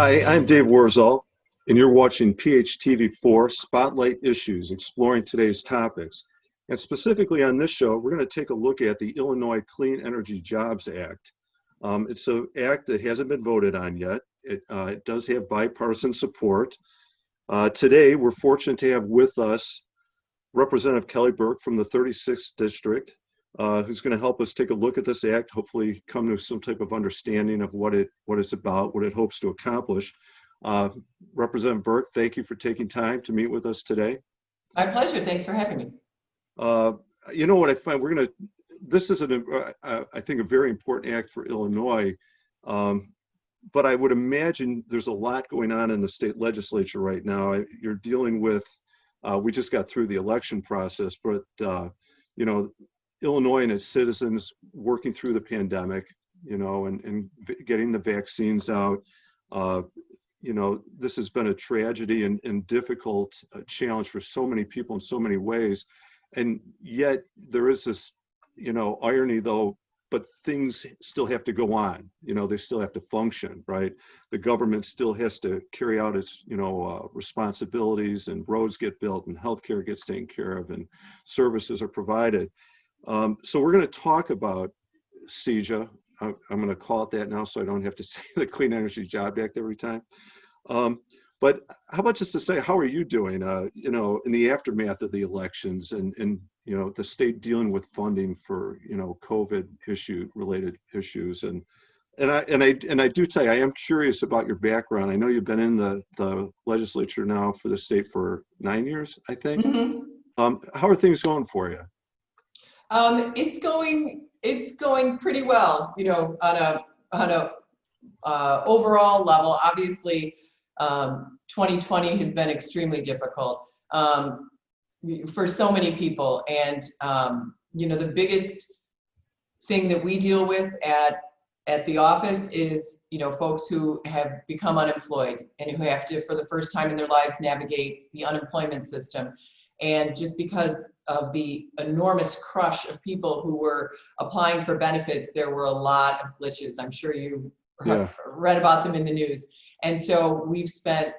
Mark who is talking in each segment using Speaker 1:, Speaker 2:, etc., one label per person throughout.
Speaker 1: Hi, I'm Dave Warzel, and you're watching PHTV4 Spotlight Issues, exploring today's topics. And specifically on this show, we're going to take a look at the Illinois Clean Energy Jobs Act. It's an act that hasn't been voted on yet. It does have bipartisan support. Today, we're fortunate to have with us Representative Kelly Burke from the 36th District, who's going to help us take a look at this act, hopefully come to some type of understanding of what it's about, what it hopes to accomplish. Representative Burke, thank you for taking time to meet with us today.
Speaker 2: My pleasure. Thanks for having me.
Speaker 1: You know what I find, this is, I think, a very important act for Illinois, but I would imagine there's a lot going on in the state legislature right now. You're dealing with, we just got through the election process, but you know, Illinois and its citizens working through the pandemic, you know, and getting the vaccines out. You know, this has been a tragedy and difficult challenge for so many people in so many ways. And yet there is this, you know, irony though, but things still have to go on. You know, they still have to function, right? The government still has to carry out its, you know, responsibilities, and roads get built and healthcare gets taken care of and services are provided. So we're going to talk about CEJA. I'm going to call it that now so I don't have to say the Clean Energy Job Act every time. But how about just to say, how are you doing, you know, in the aftermath of the elections and you know, the state dealing with funding for, you know, COVID related issues. And I do tell you, I am curious about your background. I know you've been in the legislature now for the state for 9 years, I think.
Speaker 2: Mm-hmm.
Speaker 1: How are things going for you?
Speaker 2: It's going pretty well, you know, on a overall level. Obviously, 2020 has been extremely difficult for so many people, and you know, the biggest thing that we deal with at the office is, you know, folks who have become unemployed and who have to, for the first time in their lives, navigate the unemployment system. And just because of the enormous crush of people who were applying for benefits, there were a lot of glitches. I'm sure you've read about them in the news. And so we've spent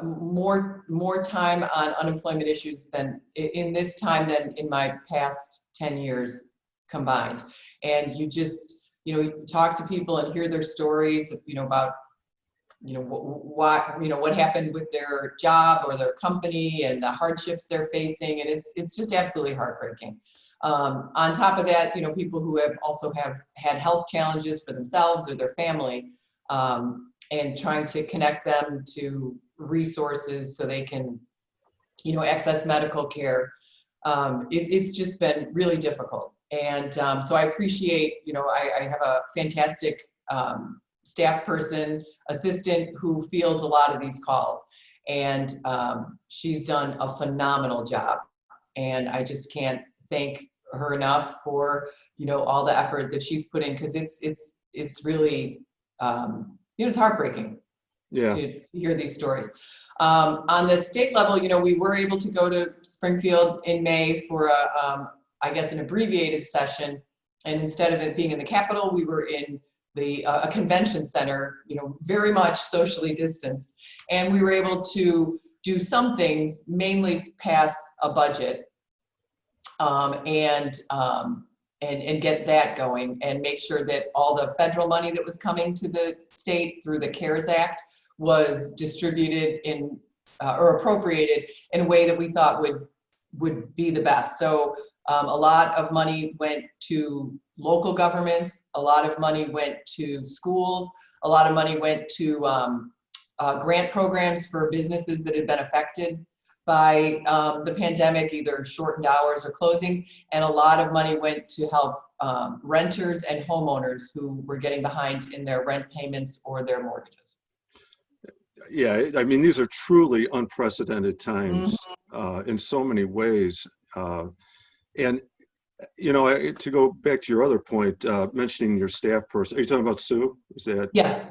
Speaker 2: more time on unemployment issues than in this time than in my past 10 years combined. And you just, you know, you talk to people and hear their stories, you know, about, you know, what happened with their job or their company and the hardships they're facing, and it's just absolutely heartbreaking. On top of that, you know, people who have had health challenges for themselves or their family, and trying to connect them to resources so they can, you know, access medical care. It's just been really difficult. And so I appreciate, you know, I have a fantastic staff person, assistant, who fields a lot of these calls. And she's done a phenomenal job. And I just can't thank her enough for, you know, all the effort that she's put in, because it's really, you know, it's heartbreaking to hear these stories. On the state level, you know, we were able to go to Springfield in May for I guess an abbreviated session. And instead of it being in the Capitol, we were in a convention center, you know, very much socially distanced. And we were able to do some things, mainly pass a budget, and get that going, and make sure that all the federal money that was coming to the state through the CARES Act was distributed or appropriated in a way that we thought would be the best. So a lot of money went to local governments, a lot of money went to schools, a lot of money went to grant programs for businesses that had been affected by the pandemic, either shortened hours or closings, and a lot of money went to help renters and homeowners who were getting behind in their rent payments or their mortgages.
Speaker 1: Yeah, I mean, these are truly unprecedented times in so many ways. And, you know, to go back to your other point, mentioning your staff person, are you talking about Sue? Is that?
Speaker 2: Yeah.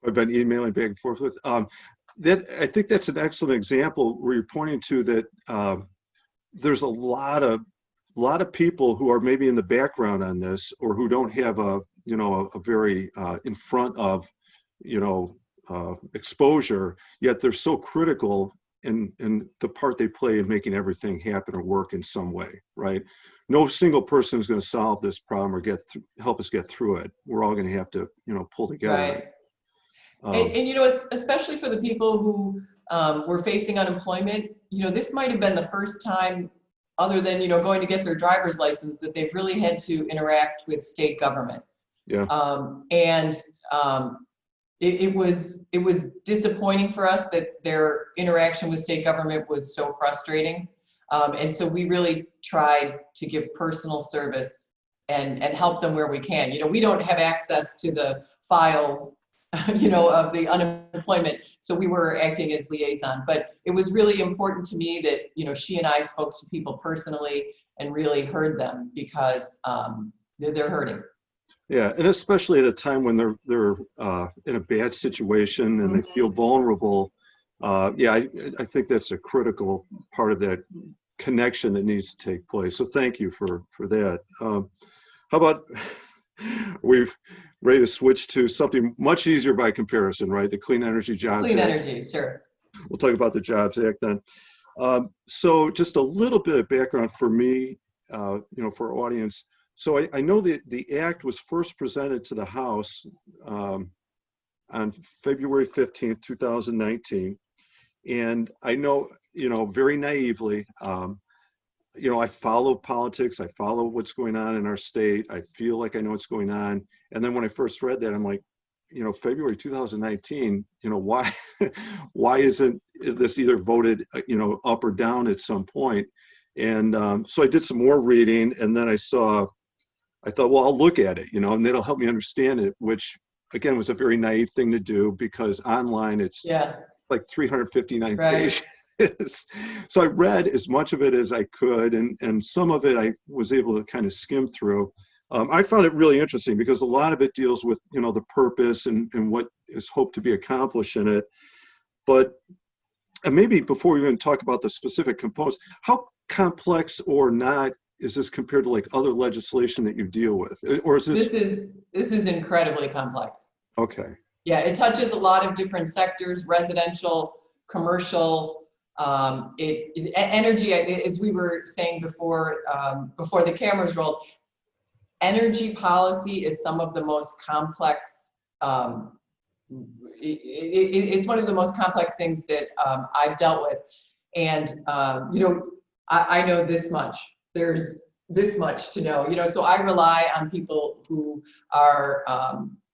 Speaker 1: I've been emailing back and forth with. That, I think that's an excellent example where you're pointing to that there's a lot of people who are maybe in the background on this, or who don't have a very in front of, you know, exposure, yet they're so critical in the part they play in making everything happen or work in some way, right? No single person is going to solve this problem or help us get through it. We're all going to have to, pull together.
Speaker 2: Right. And especially for the people who were facing unemployment, this might have been the first time, other than, going to get their driver's license, that they've really had to interact with state government.
Speaker 1: Yeah.
Speaker 2: It was disappointing for us that their interaction with state government was so frustrating. And so we really tried to give personal service and help them where we can. We don't have access to the files, of the unemployment. So we were acting as liaison, but it was really important to me that, she and I spoke to people personally and really heard them, because they're hurting.
Speaker 1: Yeah, and especially at a time when they're in a bad situation and they feel vulnerable. I think that's a critical part of that connection that needs to take place. So thank you for that. How about we're ready to switch to something much easier by comparison, right? The Clean Energy Jobs Act.
Speaker 2: Clean energy, sure.
Speaker 1: We'll talk about the Jobs Act then. So just a little bit of background for me, for our audience. So I know that the act was first presented to the House on February 15th, 2019. And I know, very naively, I follow politics. I follow what's going on in our state. I feel like I know what's going on. And then when I first read that, I'm like, February 2019, why isn't this either voted, up or down at some point? And so I did some more reading, and then I thought, well, I'll look at it, and that'll help me understand it, which again was a very naive thing to do, because online it's like 359 pages. So I read as much of it as I could, and some of it I was able to kind of skim through. I found it really interesting because a lot of it deals with, the purpose and what is hoped to be accomplished in it. But maybe before we even talk about the specific components, how complex or not is this compared to like other legislation that you deal with? Or is this?
Speaker 2: This is incredibly complex.
Speaker 1: Okay.
Speaker 2: Yeah, it touches a lot of different sectors: residential, commercial, energy. As we were saying before the cameras rolled, energy policy is some of the most complex. It's one of the most complex things that I've dealt with, and I know this much. There's this much to know, so I rely on people who are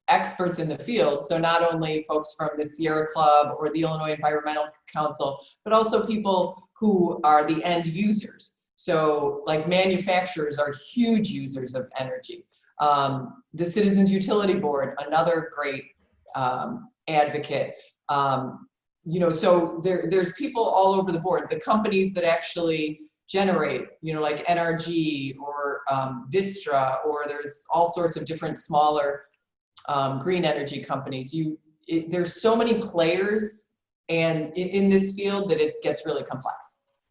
Speaker 2: experts in the field. So not only folks from the Sierra Club or the Illinois Environmental Council, but also people who are the end users. So like manufacturers are huge users of energy. The Citizens Utility Board, another great advocate. So there's people all over the board. The companies that actually generate, like NRG or Vistra, or there's all sorts of different smaller green energy companies. There's so many players and in this field that it gets really complex.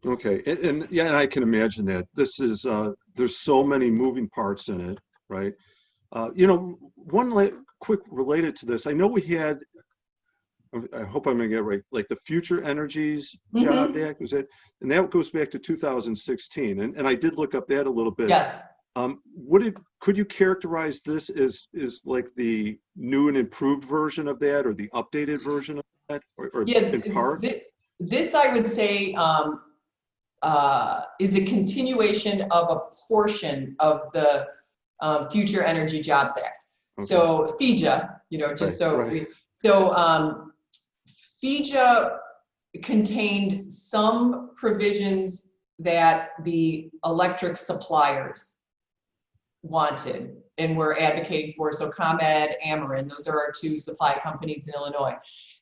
Speaker 1: Okay, and I can imagine that. This is there's so many moving parts in it, right? One quick related to this. I know we had. I hope I'm gonna get it right. Like the Future Energies Job Act, was it? And that goes back to 2016. And I did look up that a little bit.
Speaker 2: Yes.
Speaker 1: Could you characterize this as like the new and improved version of that, or the updated version of that, or in part?
Speaker 2: This I would say is a continuation of a portion of the Future Energy Jobs Act. Okay. So FEJA, FEJA contained some provisions that the electric suppliers wanted and were advocating for. So ComEd, Ameren, those are our two supply companies in Illinois.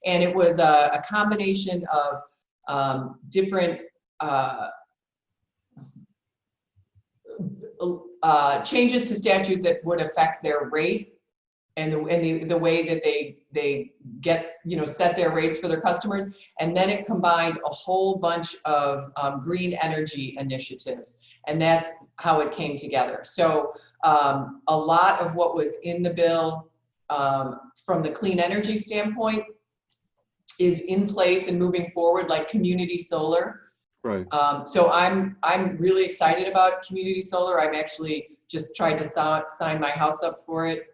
Speaker 2: And it was a combination of different changes to statute that would affect their rate and the way that they get, set their rates for their customers. And then it combined a whole bunch of green energy initiatives. And that's how it came together. So a lot of what was in the bill from the clean energy standpoint is in place and moving forward, like community solar.
Speaker 1: Right.
Speaker 2: So I'm really excited about community solar. I've actually just tried to sign my house up for it.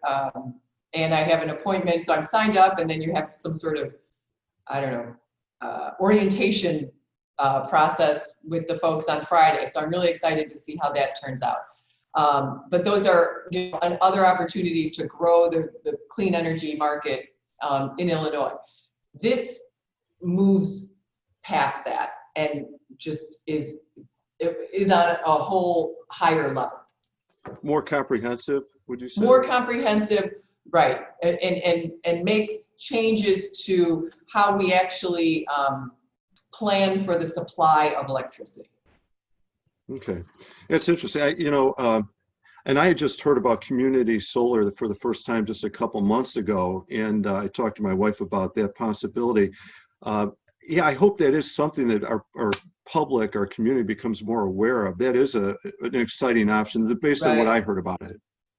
Speaker 2: And I have an appointment, so I'm signed up, and then you have some sort of, I don't know, orientation process with the folks on Friday. So I'm really excited to see how that turns out. But those are, you know, other opportunities to grow the clean energy market in Illinois. This moves past that and just is on a whole higher level.
Speaker 1: More comprehensive, would you say?
Speaker 2: More comprehensive, right, and makes changes to how we actually plan for the supply of electricity.
Speaker 1: Okay, it's interesting. And I had just heard about community solar for the first time just a couple months ago, and I talked to my wife about that possibility. Yeah, I hope that is something that our public, our community becomes more aware of. That is an exciting option based on what I heard about it.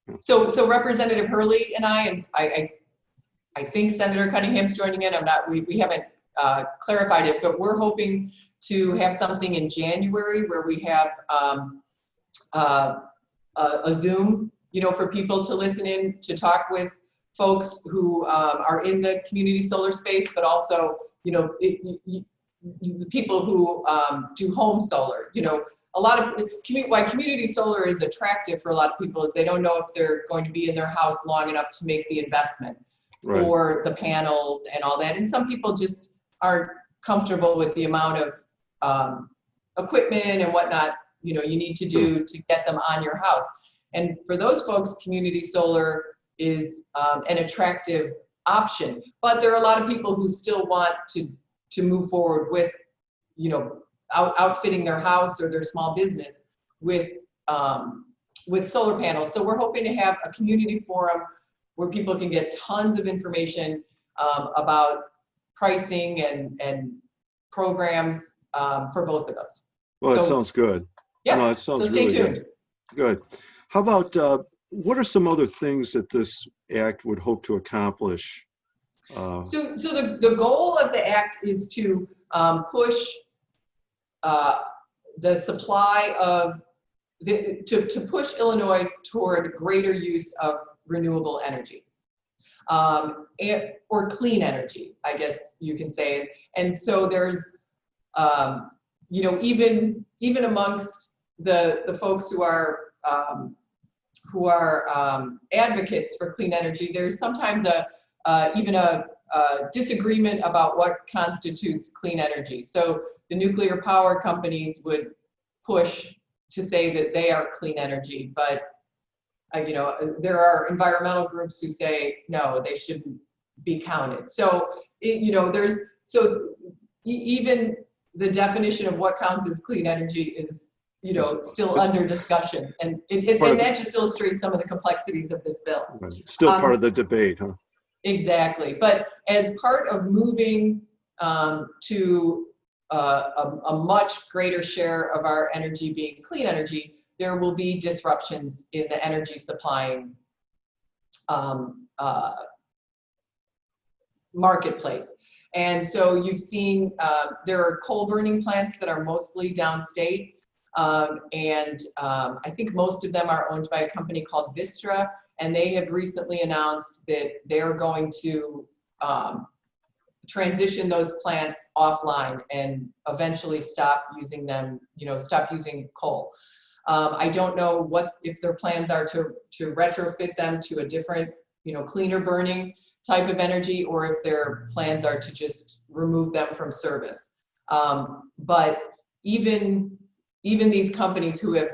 Speaker 1: Yeah.
Speaker 2: So Representative Hurley and I think Senator Cunningham's joining in. We haven't clarified it, but we're hoping to have something in January where we have a Zoom, you know, for people to listen in, to talk with folks who are in the community solar space, but also, you know, the people who do home solar. You know, a lot of why community solar is attractive for a lot of people is they don't know if they're going to be in their house long enough to make the investment for the panels and all that. And some people just aren't comfortable with the amount of equipment and whatnot, you know, you need to do to get them on your house. And for those folks, community solar is an attractive option. But there are a lot of people who still want to move forward with, you know, outfitting their house or their small business with solar panels. So we're hoping to have a community forum where people can get tons of information about pricing and programs for both of those.
Speaker 1: Well, that sounds good.
Speaker 2: Yeah,
Speaker 1: no, it sounds
Speaker 2: so stay
Speaker 1: really
Speaker 2: tuned.
Speaker 1: Good. How about what are some other things that this act would hope to accomplish?
Speaker 2: So the goal of the act is to push the supply of to push Illinois toward greater use of renewable energy, or clean energy, I guess you can say. And so there's, you know, even amongst the folks who are advocates for clean energy, there's sometimes even a disagreement about what constitutes clean energy. So the nuclear power companies would push to say that they are clean energy, but you know, there are environmental groups who say no, they shouldn't be counted. So you know, even the definition of what counts as clean energy is, you know, still under discussion, and that just illustrates some of the complexities of this bill.
Speaker 1: Still part of the debate, huh?
Speaker 2: Exactly, but as part of moving to a much greater share of our energy being clean energy, there will be disruptions in the energy supplying marketplace. And so you've seen there are coal burning plants that are mostly downstate. I think most of them are owned by a company called Vistra, and they have recently announced that they're going to transition those plants offline and eventually stop using them, you know, stop using coal. I don't know what if their plans are to retrofit them to a different, you know, cleaner burning type of energy, or if their plans are to just remove them from service. But even these companies who have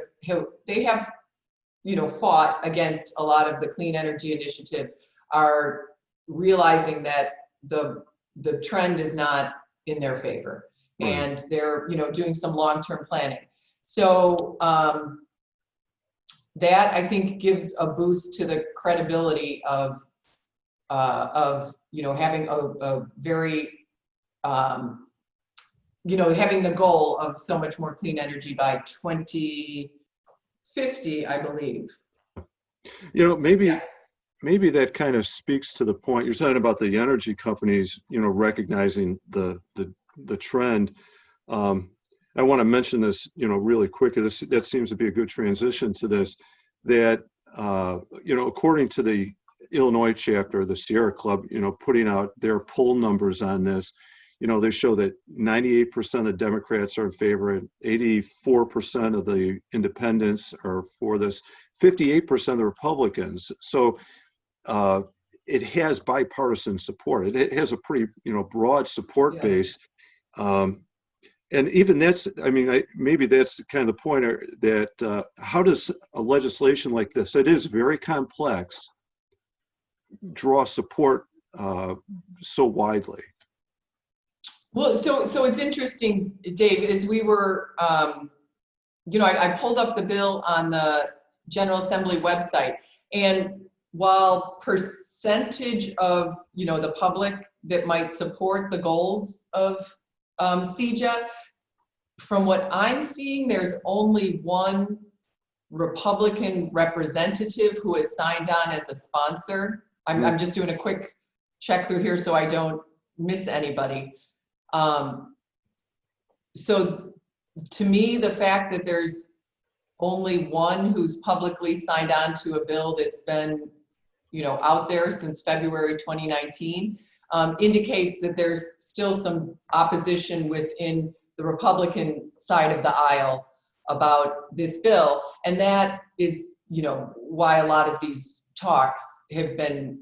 Speaker 2: you know, fought against a lot of the clean energy initiatives are realizing that the trend is not in their favor, and they're, you know, doing some long-term planning. So that, I think, gives a boost to the credibility of you know, having a very you know, having the goal of so much more clean energy by 2050, I believe.
Speaker 1: You know, maybe maybe that kind of speaks to the point you're saying about the energy companies, recognizing the trend. Um, I want to mention this, really quickly. That seems to be a good transition to this. That according to the Illinois chapter, the Sierra Club, putting out their poll numbers on this, they show that 98% of the Democrats are in favor, 84% of the independents are for this, 58% of the Republicans. So it has bipartisan support. It has a pretty, broad support
Speaker 2: Yeah.
Speaker 1: base. And even that's, maybe that's kind of the point that how does a legislation like this, it is very complex, draw support so widely?
Speaker 2: Well, so it's interesting, Dave, as we were, I pulled up the bill on the General Assembly website, and while percentage of, the public that might support the goals of CEJA, from what I'm seeing, there's only one Republican representative who has signed on as a sponsor. I'm just doing a quick check through here so I don't miss anybody. So to me, the fact that there's only one who's publicly signed on to a bill that's been, out there since February 2019, indicates that there's still some opposition within the Republican side of the aisle about this bill. And that is, why a lot of these talks have been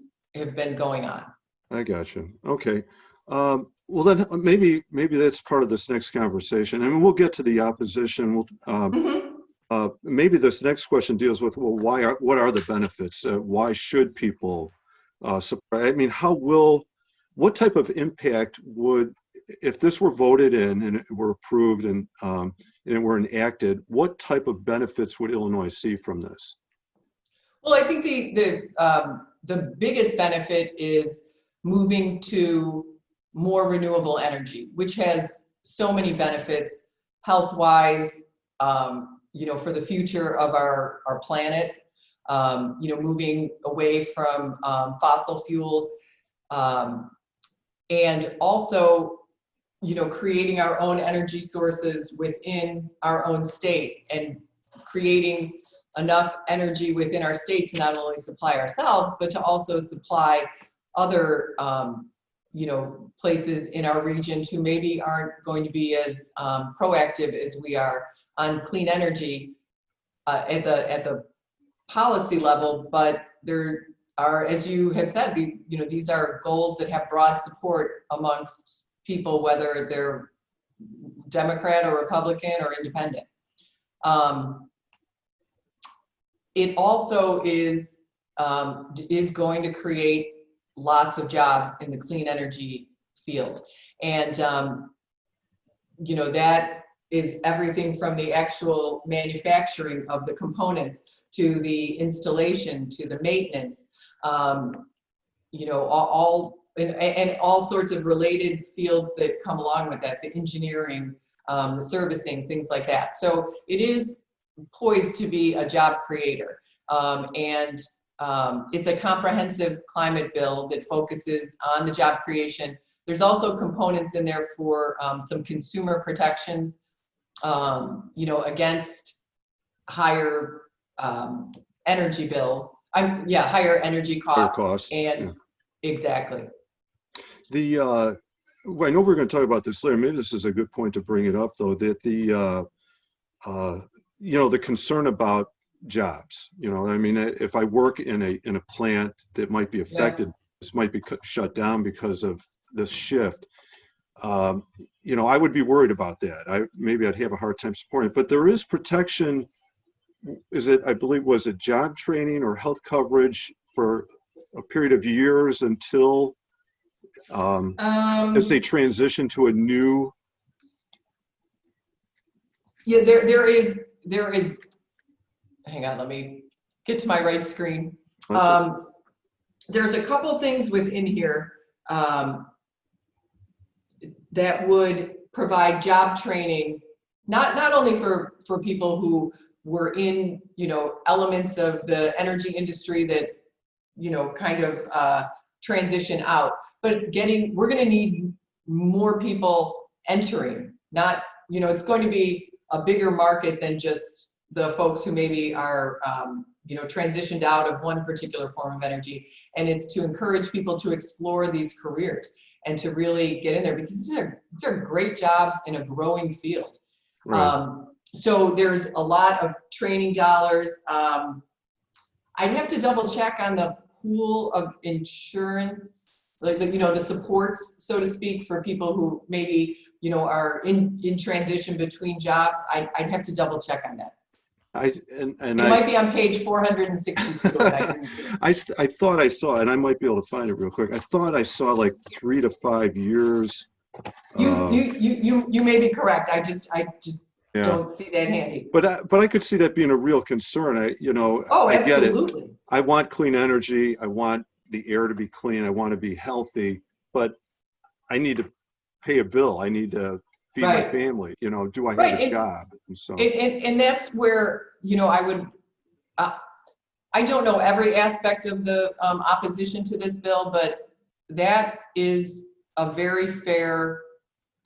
Speaker 2: going on.
Speaker 1: I got you. Okay. Well, then maybe that's part of this next conversation. I mean, we'll get to the opposition. Maybe this next question deals with, well, what are the benefits? Why should people support? I mean, what type of impact would, if this were voted in and it were approved and it were enacted, what type of benefits would Illinois see from this?
Speaker 2: Well, I think the biggest benefit is moving to more renewable energy, which has so many benefits health-wise, for the future of our planet, moving away from fossil fuels, and also, creating our own energy sources within our own state and creating enough energy within our state to not only supply ourselves, but to also supply other, places in our region who maybe aren't going to be as proactive as we are on clean energy at the policy level. But there are, as you have said, these are goals that have broad support amongst people, whether they're Democrat or Republican or independent. It also is going to create lots of jobs in the clean energy field. And, that is everything from the actual manufacturing of the components to the installation, to the maintenance, all sorts of related fields that come along with that, the engineering, the servicing, things like that. So it is poised to be a job creator. And it's a comprehensive climate bill that focuses on the job creation. There's also components in there for some consumer protections, against higher energy bills. Higher energy costs. Exactly.
Speaker 1: I know we're going to talk about this later. Maybe this is a good point to bring it up, though, that the concern about jobs. If I work in a plant that might be affected, this might be shut down because of this shift. I would be worried about that. Maybe I'd have a hard time supporting it. But there is protection. I believe, was it job training or health coverage for a period of years until as they transition to a new?
Speaker 2: Yeah, there is. Hang on, let me get to my right screen. There's a couple things within here that would provide job training, not only for people who were in, elements of the energy industry that, kind of transition out. But we're going to need more people entering, not, it's going to be a bigger market than just the folks who maybe are, transitioned out of one particular form of energy. And it's to encourage people to explore these careers and to really get in there, because these are great jobs in a growing field.
Speaker 1: Right.
Speaker 2: So there's a lot of training dollars. I'd have to double check on the pool of insurance, like the supports, so to speak, for people who maybe are in transition between jobs. I'd have to double check on that. It might be on page 462.
Speaker 1: I thought I saw, and I might be able to find it real quick. I thought I saw like 3 to 5 years.
Speaker 2: You may be correct. I just
Speaker 1: Yeah.
Speaker 2: don't see that handy.
Speaker 1: But I could see that being a real concern.
Speaker 2: Oh,
Speaker 1: I get it.
Speaker 2: absolutely.
Speaker 1: I want clean energy. I want the air to be clean. I want to be healthy, but I need to pay a bill. I need to feed my
Speaker 2: Right.
Speaker 1: family. Do I have
Speaker 2: Right.
Speaker 1: a job? And so,
Speaker 2: And that's where, I would, I don't know every aspect of the opposition to this bill, but that is a very fair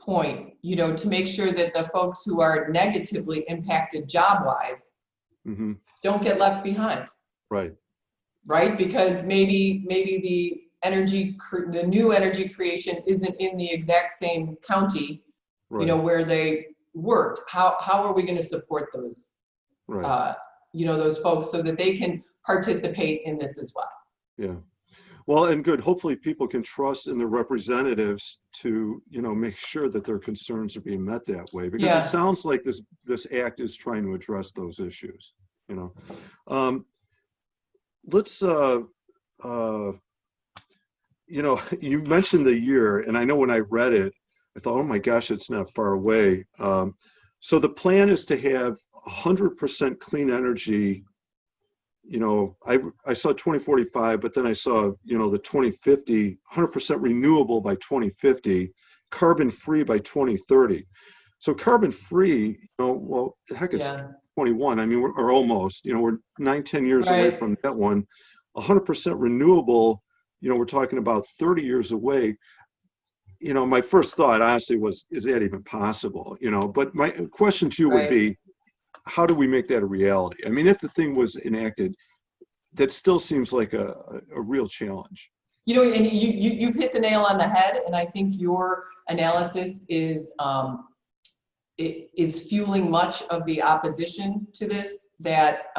Speaker 2: point, to make sure that the folks who are negatively impacted job-wise
Speaker 1: mhm,
Speaker 2: don't get left behind,
Speaker 1: right.
Speaker 2: right? Because maybe the new energy creation isn't in the exact same county,
Speaker 1: Right.
Speaker 2: where they worked. How are we going to support those,
Speaker 1: Right.
Speaker 2: those folks so that they can participate in this as well?
Speaker 1: Yeah. Well, and good. Hopefully people can trust in their representatives to, make sure that their concerns are being met that way, because
Speaker 2: Yeah.
Speaker 1: it sounds like this act is trying to address those issues, Let's, you mentioned the year, and I know when I read it, I thought, oh my gosh, it's not far away. So the plan is to have 100% clean energy. I saw 2045, but then I saw, the 2050, 100% renewable by 2050, carbon free by 2030. So carbon free, well, heck, it's
Speaker 2: Yeah.
Speaker 1: 21. I mean, we're almost, we're 9-10 years away
Speaker 2: Right.
Speaker 1: from that one. 100% renewable, we're talking about 30 years away. My first thought honestly was, is that even possible? But my question to you would
Speaker 2: Right.
Speaker 1: be, how do we make that a reality? I mean, if the thing was enacted, that still seems like a real challenge.
Speaker 2: And you've hit the nail on the head, and I think your analysis is fueling much of the opposition to this, that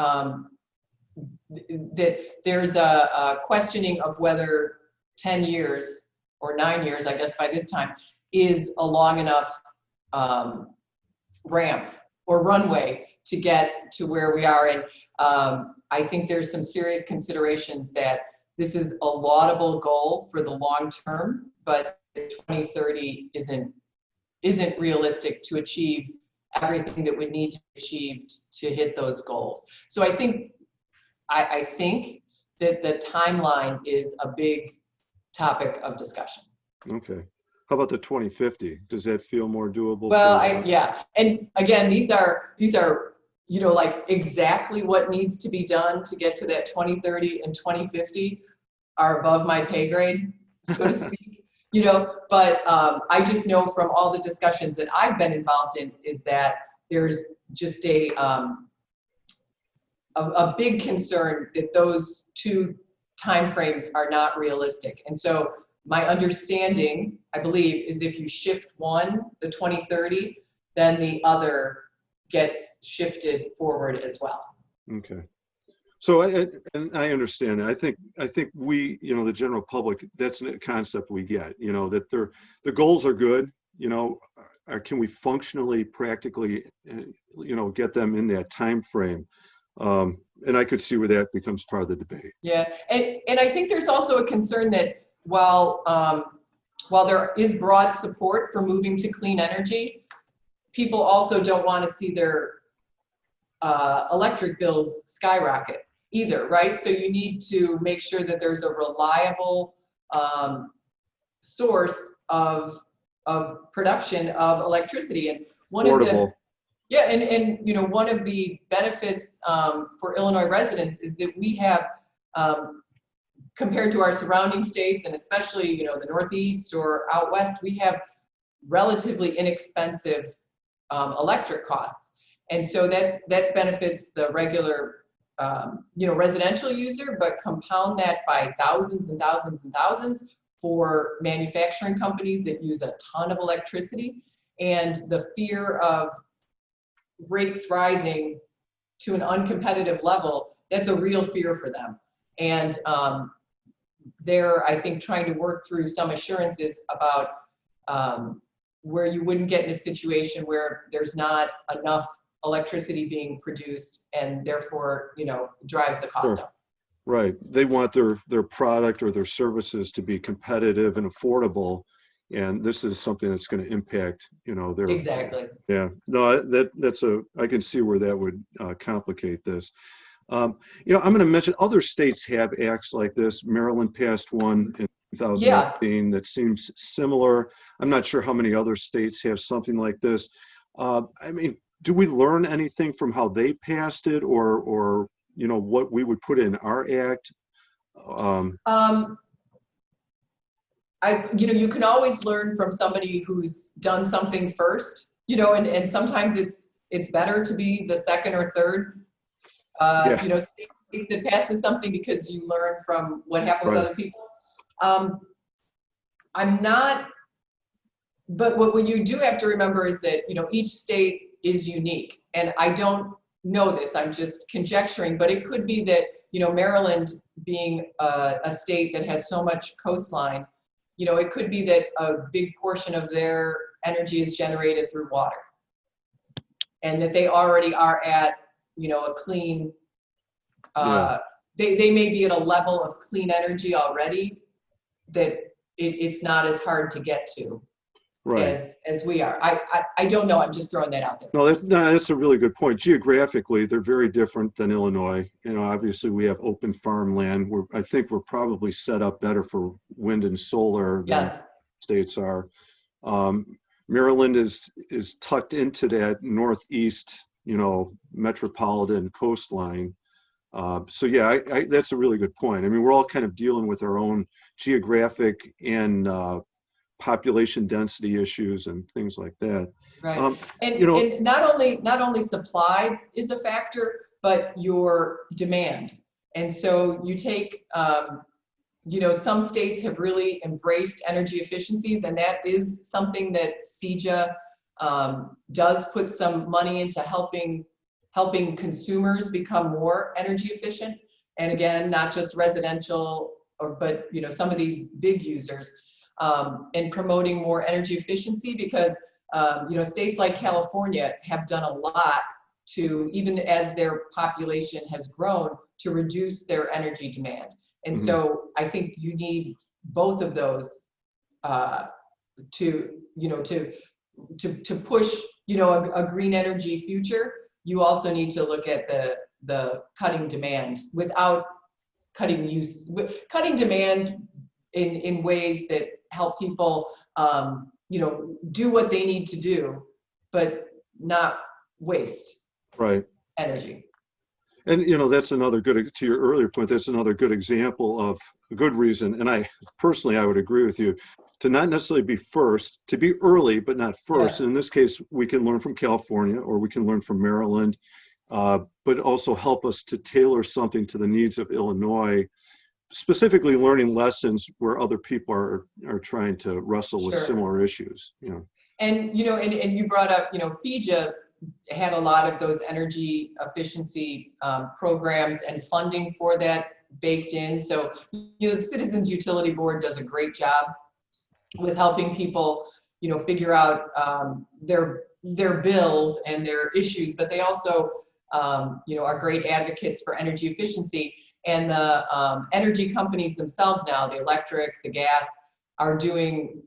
Speaker 2: that there's a questioning of whether 10 years or 9 years, I guess by this time, is a long enough ramp or runway to get to where we are. And I think there's some serious considerations that this is a laudable goal for the long term, but 2030 isn't realistic to achieve everything that would need to be achieved to hit those goals. So I think that the timeline is a big topic of discussion.
Speaker 1: Okay. How about the 2050? Does that feel more doable?
Speaker 2: Well, yeah. And again, these are, like exactly what needs to be done to get to that 2030 and 2050 are above my pay grade, so to speak. But I just know from all the discussions that I've been involved in is that there's just a big concern that those two timeframes are not realistic. And so my understanding, I believe, is if you shift one, the 2030, then the other gets shifted forward as well.
Speaker 1: Okay. So I understand that. I think we, the general public, that's a concept we get, that the goals are good, can we functionally, practically, get them in that time frame? And I could see where that becomes part of the debate.
Speaker 2: Yeah, and I think there's also a concern that while there is broad support for moving to clean energy, people also don't want to see their electric bills skyrocket either, right? So you need to make sure that there's a reliable source of production of electricity. And one of the one of the benefits for Illinois residents is that we have compared to our surrounding states, and especially, you know, the Northeast or out West, we have relatively inexpensive electric costs. And so that benefits the regular, you know, residential user, but compound that by thousands and thousands and thousands for manufacturing companies that use a ton of electricity, and the fear of rates rising to an uncompetitive level, that's a real fear for them. And they're, I think, trying to work through some assurances about where you wouldn't get in a situation where there's not enough electricity being produced, and therefore, you know, drives the cost
Speaker 1: Sure.
Speaker 2: up.
Speaker 1: Right. They want their product or their services to be competitive and affordable. And this is something that's going to impact, you know, their,
Speaker 2: Exactly.
Speaker 1: yeah, no, I can see where that would complicate this. You know, I'm going to mention other states have acts like this. Maryland passed one in
Speaker 2: Yeah.
Speaker 1: 2018 that seems similar. I'm not sure how many other states have something like this. I mean, do we learn anything from how they passed it, or you know, what we would put in our act?
Speaker 2: You know, you can always learn from somebody who's done something first, you know, and sometimes it's better to be the second or third,
Speaker 1: Yeah,
Speaker 2: you know, state that passes something, because you learn from what happened with
Speaker 1: right,
Speaker 2: other people. I'm not, but what you do have to remember is that, you know, each state is unique, and I don't know this, I'm just conjecturing, but it could be that, you know, Maryland being a state that has so much coastline, you know, it could be that a big portion of their energy is generated through water, and that they already are at, you know, a clean,
Speaker 1: yeah,
Speaker 2: they may be at a level of clean energy already that it's not as hard to get to
Speaker 1: right.
Speaker 2: as we are. I don't know, I'm just throwing that out there.
Speaker 1: No, that's a really good point. Geographically, they're very different than Illinois. You know, obviously we have open farmland. I think we're probably set up better for wind and solar than
Speaker 2: Yes,
Speaker 1: states are. Maryland is tucked into that northeast, you know, metropolitan coastline. So yeah, that's a really good point. I mean, we're all kind of dealing with our own geographic and population density issues and things like that.
Speaker 2: right.
Speaker 1: You know,
Speaker 2: And not only supply is a factor, but your demand. And so you take, you know, some states have really embraced energy efficiencies, and that is something that CEJA does put some money into helping consumers become more energy efficient. And again, not just residential, but, you know, some of these big users, and promoting more energy efficiency, because you know, states like California have done a lot to, even as their population has grown, to reduce their energy demand. And
Speaker 1: mhm,
Speaker 2: so I think you need both of those to, you know, to push, you know, a green energy future. You also need to look at the cutting demand without cutting demand in ways that help people, you know, do what they need to do, but not waste
Speaker 1: right.
Speaker 2: energy.
Speaker 1: And you know, that's another good, to your earlier point, that's another good example of a good reason. And I personally, I would agree with you, to not necessarily be first, to be early, but not first.
Speaker 2: Yes,
Speaker 1: And in this case, we can learn from California, or we can learn from Maryland, but also help us to tailor something to the needs of Illinois, specifically learning lessons where other people are trying to wrestle with
Speaker 2: sure.
Speaker 1: similar issues, you know.
Speaker 2: And, you know, and you brought up, you know, FEJA had a lot of those energy efficiency programs and funding for that baked in. So, you know, the Citizens Utility Board does a great job with helping people, you know, figure out their bills and their issues, but they also, you know, are great advocates for energy efficiency. And the energy companies themselves now, the electric, the gas, are doing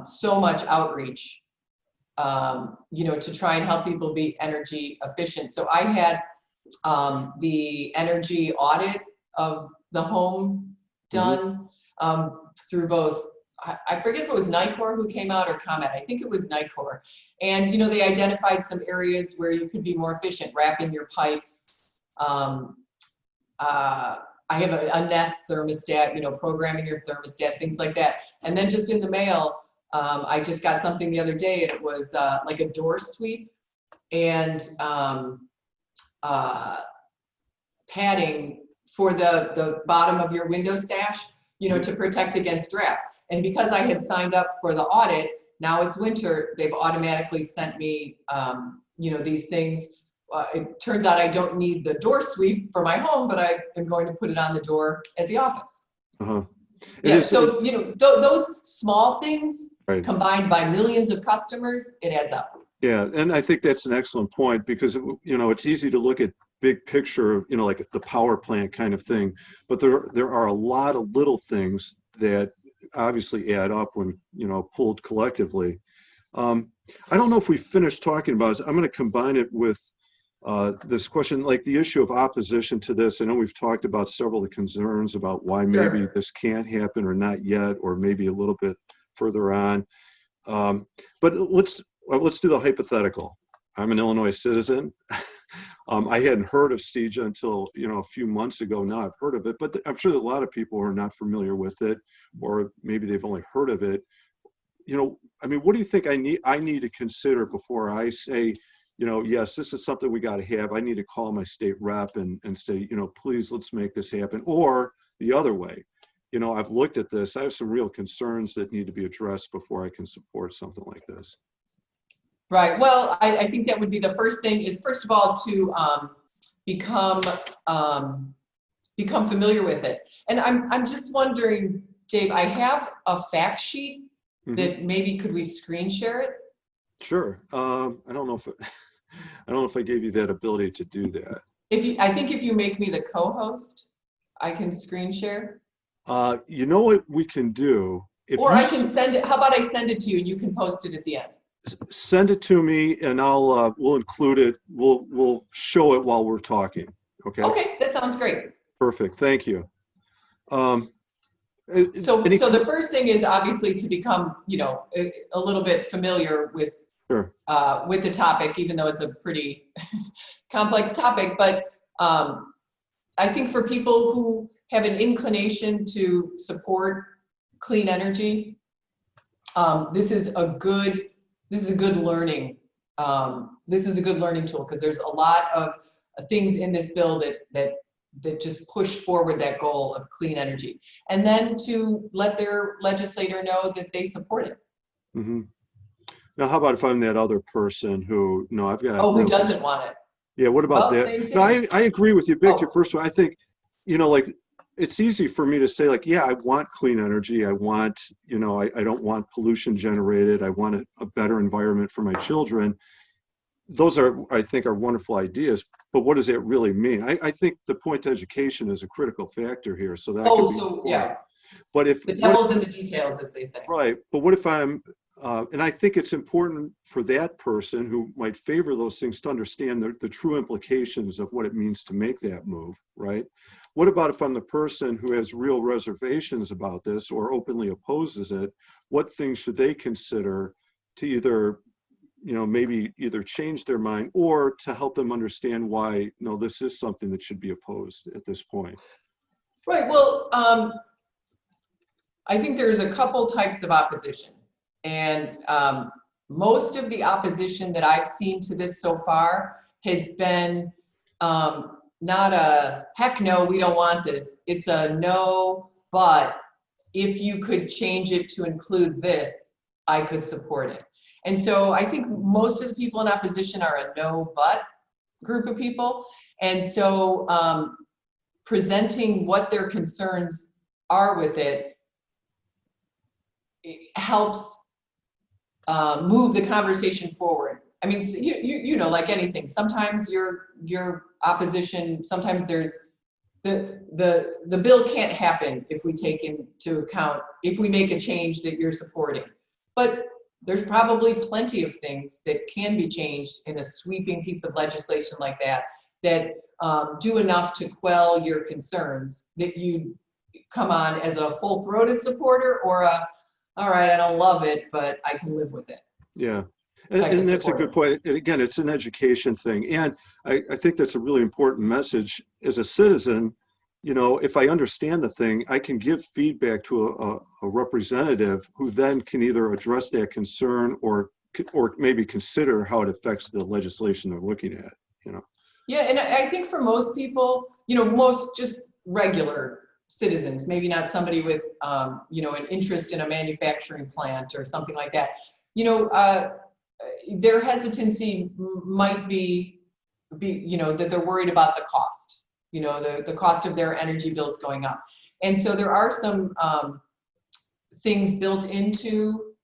Speaker 2: so much outreach, you know, to try and help people be energy efficient. So I had the energy audit of the home
Speaker 1: Hmm.
Speaker 2: done through both, I forget if it was NICOR who came out or ComEd. I think it was NICOR. And, you know, they identified some areas where you could be more efficient, wrapping your pipes. I have a Nest thermostat, programming your thermostat, things like that. And then just in the mail, I just got something the other day. It was like a door sweep and padding for the bottom of your window sash, to protect against drafts. And because I had signed up for the audit, now it's winter, they've automatically sent me, these things. It turns out I don't need the door sweep for my home, but I am going to put it on the door at the office.
Speaker 1: Uh-huh.
Speaker 2: Yeah, so, those small things
Speaker 1: right.
Speaker 2: combined by millions of customers, it adds up.
Speaker 1: Yeah, and I think that's an excellent point because, it's easy to look at big picture of, like the power plant kind of thing, but there are a lot of little things that obviously add up when, pulled collectively. I don't know if we finished talking about it. I'm going to combine it with this question, like the issue of opposition to this. I know we've talked about several of the concerns about why maybe
Speaker 2: Sure.
Speaker 1: this can't happen or not yet, or maybe a little bit further on. But let's do the hypothetical. I'm an Illinois citizen. I hadn't heard of CEJA until, a few months ago. Now I've heard of it, but I'm sure that a lot of people are not familiar with it, or maybe they've only heard of it. What do you think I need to consider before I say, yes, this is something we got to have. I need to call my state rep and say, please, let's make this happen. Or the other way, I've looked at this. I have some real concerns that need to be addressed before I can support something like this.
Speaker 2: Right. Well, I think that would be the first thing is, first of all, to become familiar with it. And I'm just wondering, Dave, I have a fact sheet that maybe could we screen share it?
Speaker 1: Sure. I don't know if I gave you that ability to do that.
Speaker 2: I think if you make me the co-host, I can screen share.
Speaker 1: You know what we can do?
Speaker 2: Or I can send it. How about I send it to you and you can post it at the end?
Speaker 1: Send it to me and we'll include it. We'll show it while we're talking. Okay.
Speaker 2: Okay, that sounds great.
Speaker 1: Perfect. Thank you.
Speaker 2: So the first thing is obviously to become, a little bit familiar with
Speaker 1: Sure.
Speaker 2: With the topic, even though it's a pretty complex topic. But I think for people who have an inclination to support clean energy, this is a good learning. This is a good learning tool because there's a lot of things in this bill that just push forward that goal of clean energy, and then to let their legislator know that they support it.
Speaker 1: Mm-hmm. Now, how about if I'm that other person who, I've got.
Speaker 2: Who doesn't want it?
Speaker 1: Yeah, what about that?
Speaker 2: Same thing.
Speaker 1: No, I agree with you, Victor. First of all, I think, it's easy for me to say, yeah, I want clean energy. I want, I don't want pollution generated. I want a better environment for my children. Those I think, are wonderful ideas. But what does that really mean? I think the point to education is a critical factor here. So that.
Speaker 2: Yeah.
Speaker 1: But if
Speaker 2: the devil's in the details, as they say.
Speaker 1: Right. But what if I'm, and I think it's important for that person who might favor those things to understand the true implications of what it means to make that move, right? What about if I'm the person who has real reservations about this or openly opposes it? What things should they consider to either, maybe either change their mind or to help them understand why, no, this is something that should be opposed at this point?
Speaker 2: Right. Well, I think there's a couple types of opposition. And most of the opposition that I've seen to this so far has been not a heck no, we don't want this. It's a no, but if you could change it to include this, I could support it. And so I think most of the people in opposition are a no, but group of people. And so presenting what their concerns are with it helps move the conversation forward. I mean, like anything, sometimes your opposition, sometimes there's the bill can't happen if we take into account, if we make a change that you're supporting. But there's probably plenty of things that can be changed in a sweeping piece of legislation like that do enough to quell your concerns that you come on as a full-throated supporter or all right, I don't love it, but I can live with it.
Speaker 1: Yeah. And that's a good point. And again, it's an education thing. And I think that's a really important message as a citizen. you know, if I understand the thing, I can give feedback to a representative who then can either address that concern or maybe consider how it affects the legislation they're looking at, you know.
Speaker 2: Yeah, and I think for most people, you know, most just regular citizens, maybe not somebody with, you know, an interest in a manufacturing plant or something like that, you know, their hesitancy might be, you know, that they're worried about the cost, you know, the cost of their energy bills going up. And so there are some things built into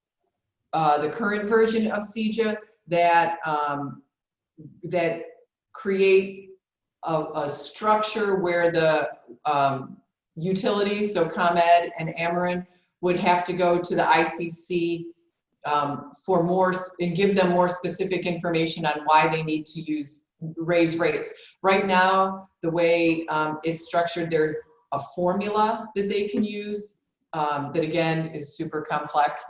Speaker 2: the current version of CEJA that that create a structure where the utilities, so ComEd and Ameren, would have to go to the ICC for more and give them more specific information on why they need to raise rates. Right now, the way it's structured, there's a formula that they can use that again is super complex,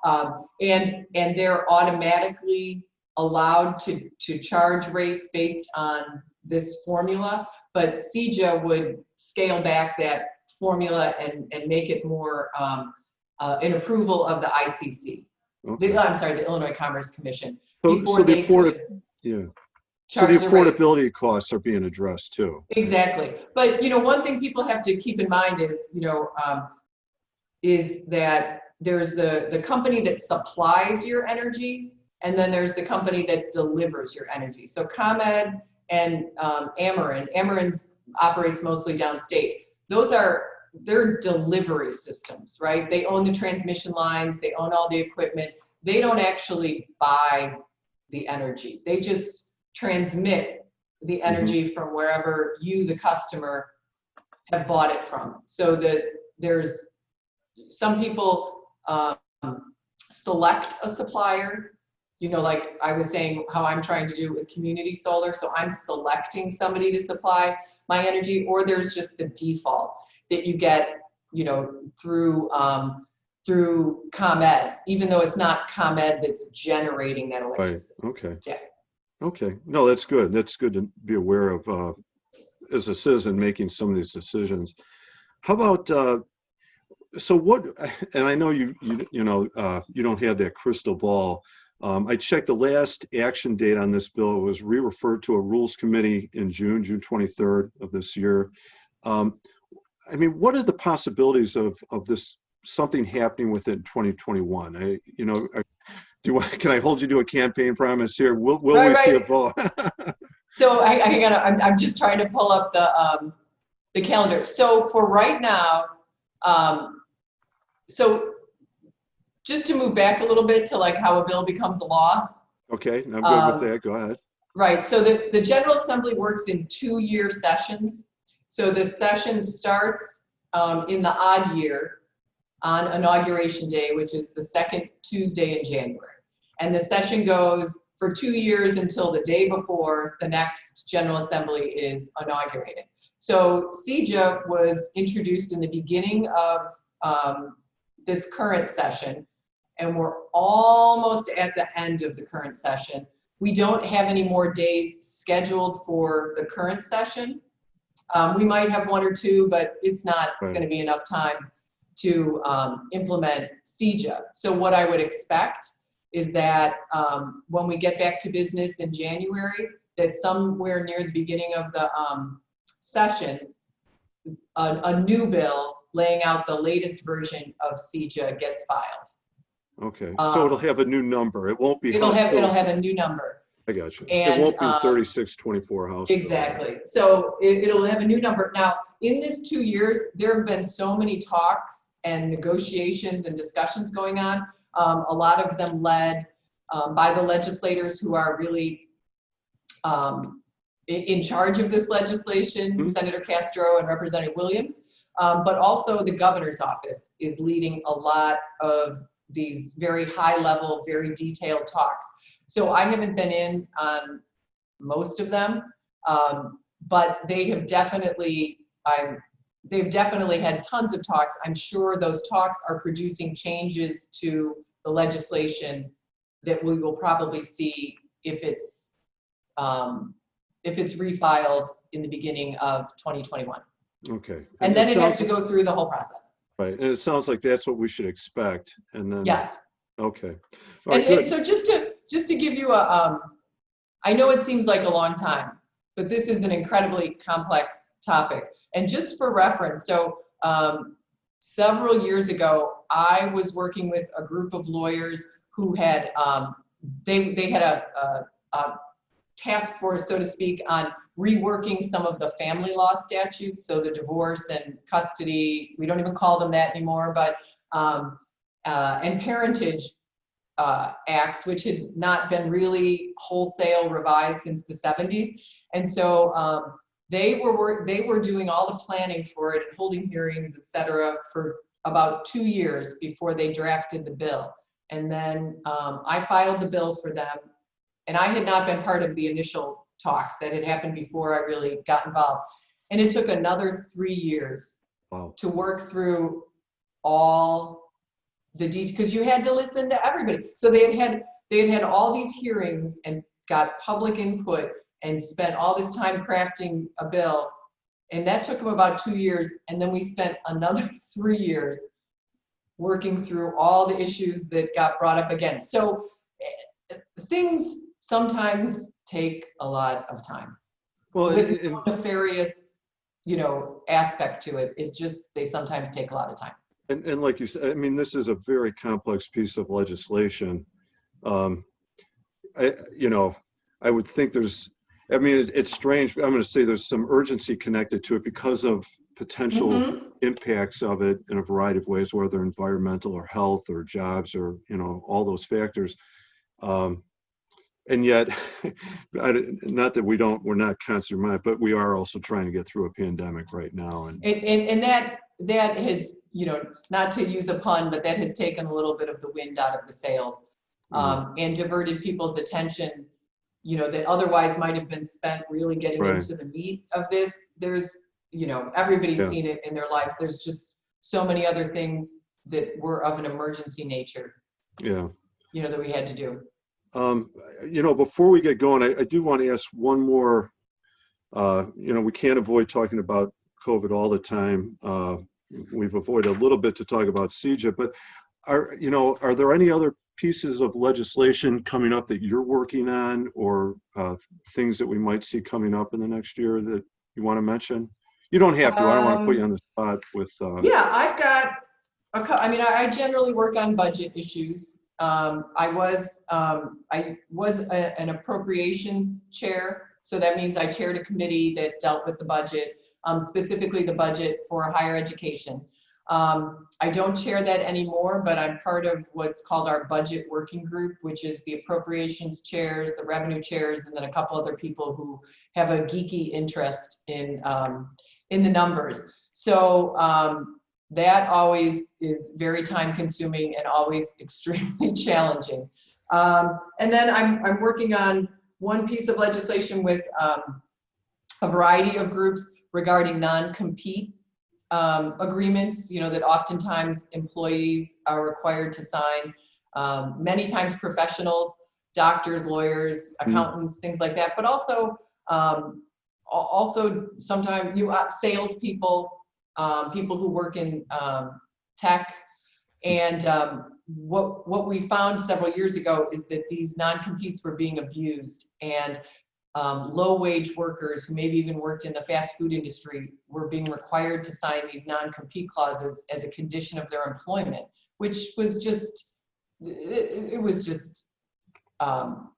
Speaker 2: and they're automatically allowed to charge rates based on this formula, but CEJA would scale back that formula and make it more an approval of the ICC.
Speaker 1: Okay.
Speaker 2: I'm sorry, the Illinois Commerce Commission.
Speaker 1: So
Speaker 2: Before
Speaker 1: the
Speaker 2: they could
Speaker 1: yeah. So the
Speaker 2: charge the rate.
Speaker 1: affordability costs are being addressed too.
Speaker 2: Exactly. But, you know, one thing people have to keep in mind is, you know, is that there's the company that supplies your energy, and then there's the company that delivers your energy. So ComEd and Ameren operates mostly downstate. They're delivery systems, right? They own the transmission lines, they own all the equipment. They don't actually buy the energy. They just transmit the energy from wherever you, the customer, have bought it from. So that there's some people select a supplier, you know, like I was saying, how I'm trying to do it with community solar. So I'm selecting somebody to supply my energy, or there's just the default that you get, you know, through ComEd, even though it's not ComEd that's generating that electricity.
Speaker 1: Right. Okay.
Speaker 2: Yeah.
Speaker 1: Okay. No, that's good. That's good to be aware of as a citizen making some of these decisions. How about so what? And I know you know you don't have that crystal ball. I checked the last action date on this bill. It was re-referred to a rules committee in June 23rd of this year. I mean, what are the possibilities of this something happening within 2021? You know, can I hold you to a campaign promise here? Will
Speaker 2: Right,
Speaker 1: we see a
Speaker 2: right.
Speaker 1: vote?
Speaker 2: So I'm just trying to pull up the calendar. So for right now, so just to move back a little bit to like how a bill becomes a law.
Speaker 1: Okay, I'm good with that. Go ahead.
Speaker 2: Right, so the General Assembly works in 2-year sessions. So the session starts in the odd year on Inauguration Day, which is the second Tuesday in January. And the session goes for 2 years until the day before the next General Assembly is inaugurated. So CEJA was introduced in the beginning of this current session, and we're almost at the end of the current session. We don't have any more days scheduled for the current session. We might have 1 or 2, but it's not going to be enough time to implement CEJA. So what I would expect is that when we get back to business in January, that somewhere near the beginning of the session, a new bill laying out the latest version of CEJA gets filed.
Speaker 1: Okay, so it'll have a new number. It won't be
Speaker 2: it'll have a new number.
Speaker 1: I got you.
Speaker 2: And,
Speaker 1: it won't be 3624 House.
Speaker 2: Exactly. So it'll have a new number. Now, in this 2 years, there have been so many talks and negotiations and discussions going on. A lot of them led by the legislators who are really in charge of this legislation, Senator Castro and Representative Williams, but also the governor's office is leading a lot of these very high level, very detailed talks. So I haven't been in on most of them, but they have definitely, they've definitely had tons of talks. I'm sure those talks are producing changes to the legislation that we will probably see if it's refiled in the beginning of 2021.
Speaker 1: Okay.
Speaker 2: And then
Speaker 1: it
Speaker 2: it has
Speaker 1: sounds
Speaker 2: to go through the whole process.
Speaker 1: right, and it sounds like that's what we should expect. And then,
Speaker 2: Yes.
Speaker 1: okay, all right,
Speaker 2: And
Speaker 1: good.
Speaker 2: so just to give you a, I know it seems like a long time, but this is an incredibly complex topic. And just for reference, so several years ago, I was working with a group of lawyers who had, they had a task force, so to speak, on reworking some of the family law statutes. So the divorce and custody, we don't even call them that anymore, but, and parentage acts, which had not been really wholesale revised since the 70s. And so they were doing all the planning for it, holding hearings, et cetera, for about 2 years before they drafted the bill. And then I filed the bill for them. And I had not been part of the initial talks that had happened before I really got involved. And it took another 3 years
Speaker 1: Wow.
Speaker 2: to work through all the details, because you had to listen to everybody. So they had had all these hearings and got public input and spent all this time crafting a bill. And that took them about 2 years. And then we spent another 3 years working through all the issues that got brought up again. So things sometimes take a lot of time.
Speaker 1: Well,
Speaker 2: With no nefarious, aspect to it. They sometimes take a lot of time.
Speaker 1: and like you said, I mean, this is a very complex piece of legislation. I would think it's strange, but I'm going to say there's some urgency connected to it because of potential
Speaker 2: Mm-hmm.
Speaker 1: impacts of it in a variety of ways, whether environmental or health or jobs or, all those factors. And yet, not that we're not constantly minded, but we are also trying to get through a pandemic right now.
Speaker 2: And that has, not to use a pun, but that has taken a little bit of the wind out of the sails, and diverted people's attention, that otherwise might have been spent really getting
Speaker 1: Right.
Speaker 2: into the meat of this. There's, everybody's
Speaker 1: Yeah.
Speaker 2: seen it in their lives. There's just so many other things that were of an emergency nature,
Speaker 1: Yeah.
Speaker 2: that we had to do.
Speaker 1: Before we get going, I do want to ask one more. We can't avoid talking about COVID all the time. We've avoided a little bit to talk about CEJA, but are there any other pieces of legislation coming up that you're working on, or things that we might see coming up in the next year that you want to mention? You don't have to. I don't want to put you on the spot with.
Speaker 2: Yeah, I've got I generally work on budget issues. I was an appropriations chair, so that means I chaired a committee that dealt with the budget, specifically the budget for higher education. I don't chair that anymore, but I'm part of what's called our budget working group, which is the appropriations chairs, the revenue chairs, and then a couple other people who have a geeky interest in the numbers. So that always is very time consuming and always extremely challenging. And then I'm working on one piece of legislation with a variety of groups regarding non-compete agreements, that oftentimes employees are required to sign, many times professionals, doctors, lawyers, accountants, things like that, but also sometimes salespeople, people who work in tech. And what we found several years ago is that these non-competes were being abused, and low-wage workers who maybe even worked in the fast food industry were being required to sign these non-compete clauses as a condition of their employment, which was just, it was just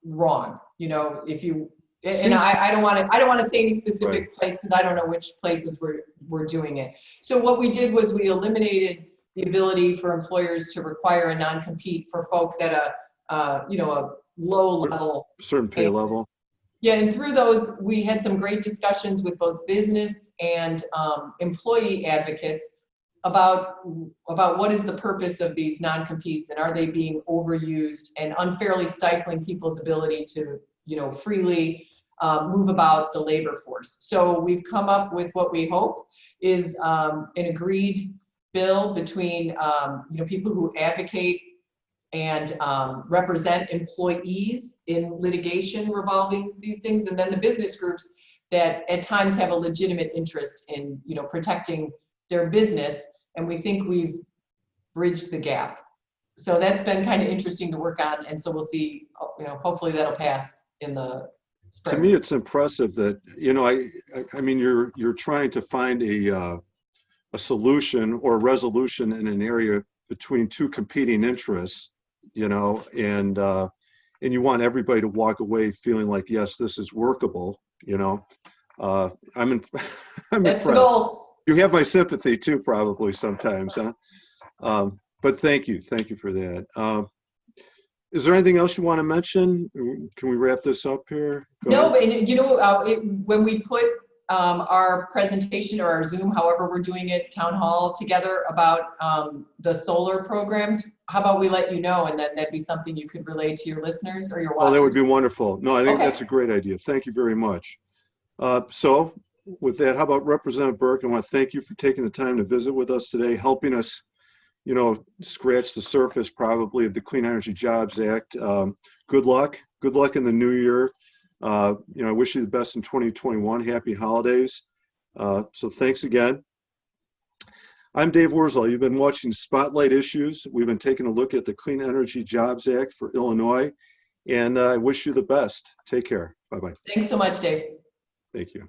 Speaker 2: wrong. If you, and I don't want to say any specific place, because I don't know which places were doing it. So what we did was we eliminated the ability for employers to require a non-compete for folks at a low level,
Speaker 1: certain pay level.
Speaker 2: Yeah, and through those, we had some great discussions with both business and employee advocates about what is the purpose of these non-competes, and are they being overused and unfairly stifling people's ability to, freely move about the labor force. So we've come up with what we hope is an agreed bill between people who advocate and represent employees in litigation revolving these things, and then the business groups that at times have a legitimate interest in, you know, protecting their business. And we think we've bridged the gap. So that's been kind of interesting to work on. And so we'll see, you know, hopefully that'll pass in the
Speaker 1: To
Speaker 2: spring.
Speaker 1: me, it's impressive that, you know, I mean, you're trying to find a solution or resolution in an area between two competing interests, you know, and you want everybody to walk away feeling like, yes, this is workable, you know. I'm I'm
Speaker 2: That's the
Speaker 1: impressed.
Speaker 2: goal.
Speaker 1: You have my sympathy too, probably sometimes, huh? But thank you for that. Is there anything else you want to mention? Can we wrap this up here? Go
Speaker 2: No,
Speaker 1: ahead.
Speaker 2: but you know, when we put our presentation or our Zoom, however we're doing it, town hall together about the solar programs, how about we let you know, and then that'd be something you could relay to your listeners or your
Speaker 1: Oh, that would
Speaker 2: watchers.
Speaker 1: be wonderful. No, I think
Speaker 2: Okay.
Speaker 1: that's a great idea. Thank you very much. So with that, how about Representative Burke? I want to thank you for taking the time to visit with us today, helping us, you know, scratch the surface probably of the Clean Energy Jobs Act. Good luck. Good luck in the new year. You know, I wish you the best in 2021. Happy holidays. So thanks again. I'm Dave Wurzel. You've been watching Spotlight Issues. We've been taking a look at the Clean Energy Jobs Act for Illinois, and I wish you the best. Take care. Bye-bye.
Speaker 2: Thanks so much, Dave.
Speaker 1: Thank you.